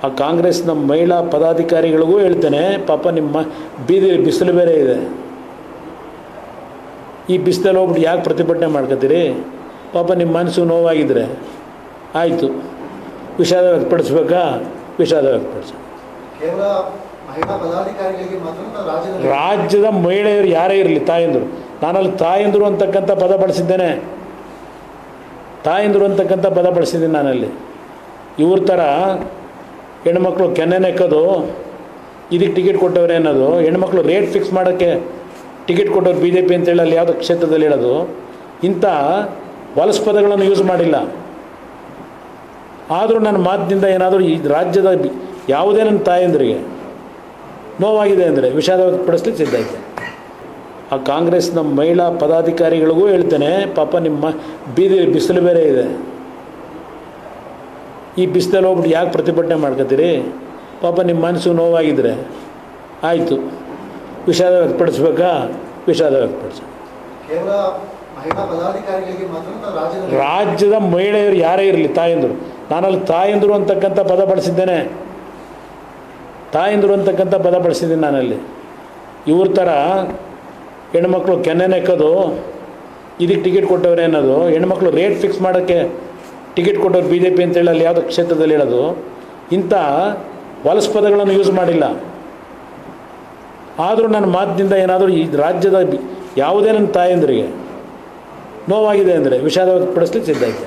ಆ ಕಾಂಗ್ರೆಸ್ನ ಮಹಿಳಾ ಪದಾಧಿಕಾರಿಗಳಿಗೂ ಹೇಳ್ತೇನೆ, ಪಾಪ ನಿಮ್ಮ ಬೀದಿ ಬಿಸಿಲು ಬೇರೆ ಇದೆ, ಈ ಬಿಸಿಲಲ್ಲಿ ಹೋಗ್ಬಿಟ್ಟು ಯಾಕೆ ಪ್ರತಿಭಟನೆ ಮಾಡ್ಕೊತೀರಿ? ಪಾಪ ನಿಮ್ಮ ಮನಸ್ಸು ನೋವಾಗಿದ್ದರೆ ಆಯಿತು, ವಿಷಾದ ವ್ಯಕ್ತಪಡಿಸ್ಬೇಕಾ? ವಿಷಾದ ವ್ಯಕ್ತಪಡಿಸಿ. ರಾಜ್ಯದ ಮಹಿಳೆಯರು ಯಾರೇ ಇರಲಿ, ತಾಯಂದರು, ನಾನಲ್ಲಿ ತಾಯಂದರು ಅಂತಕ್ಕಂಥ ಪದ ಬಳಸಿದ್ದೇನೆ, ತಾಯಂದರು ಅಂತಕ್ಕಂಥ ಪದ ಬಳಸಿದ್ದೀನಿ ನಾನಲ್ಲಿ. ಇವ್ರ ಥರ ಹೆಣ್ಮಕ್ಳು ಕೆನ್ನೆ ನೆಕ್ಕೋದು, ಇದಕ್ಕೆ ಟಿಕೆಟ್ ಕೊಟ್ಟವ್ರೆ ಅನ್ನೋದು, ಹೆಣ್ಮಕ್ಳು ರೇಟ್ ಫಿಕ್ಸ್ ಮಾಡೋಕ್ಕೆ ಟಿಕೆಟ್ ಕೊಟ್ಟವ್ರು ಬಿ ಜೆ ಪಿ ಅಂತೇಳಿ ಅಲ್ಲಿ ಯಾವುದೋ ಕ್ಷೇತ್ರದಲ್ಲಿ ಹೇಳೋದು, ಇಂಥ ಹೊಲಸು ಪದಗಳನ್ನು ಯೂಸ್ ಮಾಡಿಲ್ಲ. ಆದರೂ ನನ್ನ ಮಾತಿನಿಂದ ಏನಾದರೂ ಈ ರಾಜ್ಯದ ಯಾವುದೇ ನನ್ನ ತಾಯಂದರಿಗೆ ನೋವಾಗಿದೆ ಅಂದರೆ ವಿಷಾದ ವ್ಯಕ್ತಪಡಿಸ್ಲಿಕ್ಕೆ ಸಿದ್ಧ ಐತೆ. ಆ ಕಾಂಗ್ರೆಸ್ನ ಮಹಿಳಾ ಪದಾಧಿಕಾರಿಗಳಿಗೂ ಹೇಳ್ತೇನೆ, ಪಾಪ ನಿಮ್ಮ ಬೀದಿ ಬಿಸಿಲು ಬೇರೆ ಇದೆ, ಈ ಬಿಸಿಲಲ್ಲಿ ಹೋಗ್ಬಿಟ್ಟು ಯಾಕೆ ಪ್ರತಿಭಟನೆ ಮಾಡ್ಕೊತೀರಿ? ಪಾಪ ನಿಮ್ಮ ಮನಸ್ಸು ನೋವಾಗಿದ್ದರೆ ಆಯಿತು, ವಿಷಾದ ವ್ಯಕ್ತಪಡಿಸ್ಬೇಕಾ? ವಿಷಾದ ವ್ಯಕ್ತಪಡಿಸಿ. ರಾಜ್ಯದ ಮಹಿಳೆಯರು ಯಾರೇ ಇರಲಿ, ತಾಯಂದರು, ನಾನಲ್ಲಿ ತಾಯಂದರು ಅಂತಕ್ಕಂಥ ಪದ ಬಳಸಿದ್ದೇನೆ, ತಾಯಂದರು ಅಂತಕ್ಕಂಥ ಪದ ಬಳಸಿದ್ದೀನಿ ನಾನಲ್ಲಿ. ಇವ್ರ ಥರ ಹೆಣ್ಮಕ್ಳು ಕೆನ್ನೆ ನೆಕ್ಕೋದು, ಇದಕ್ಕೆ ಟಿಕೆಟ್ ಕೊಟ್ಟವ್ರೆ ಅನ್ನೋದು, ಹೆಣ್ಮಕ್ಳು ರೇಟ್ ಫಿಕ್ಸ್ ಮಾಡೋಕ್ಕೆ ಟಿಕೆಟ್ ಕೊಟ್ಟವ್ರು ಬಿ ಜೆ ಪಿ ಅಂತೇಳಿ ಅಲ್ಲಿ ಯಾವುದೋ ಕ್ಷೇತ್ರದಲ್ಲಿ ಹೇಳೋದು, ಇಂಥ ಹೊಲಸು ಪದಗಳನ್ನು ಯೂಸ್ ಮಾಡಿಲ್ಲ. ಆದರೂ ನನ್ನ ಮಾತಿನಿಂದ ಏನಾದರೂ ಈ ರಾಜ್ಯದ ಯಾವುದೇ ನನ್ನ ತಾಯಂದರಿಗೆ ನೋವಾಗಿದೆ ಅಂದರೆ ವಿಷಾದ ವ್ಯಕ್ತಪಡಿಸ್ಲಿಕ್ಕೆ ಸಿದ್ಧ ಐತೆ.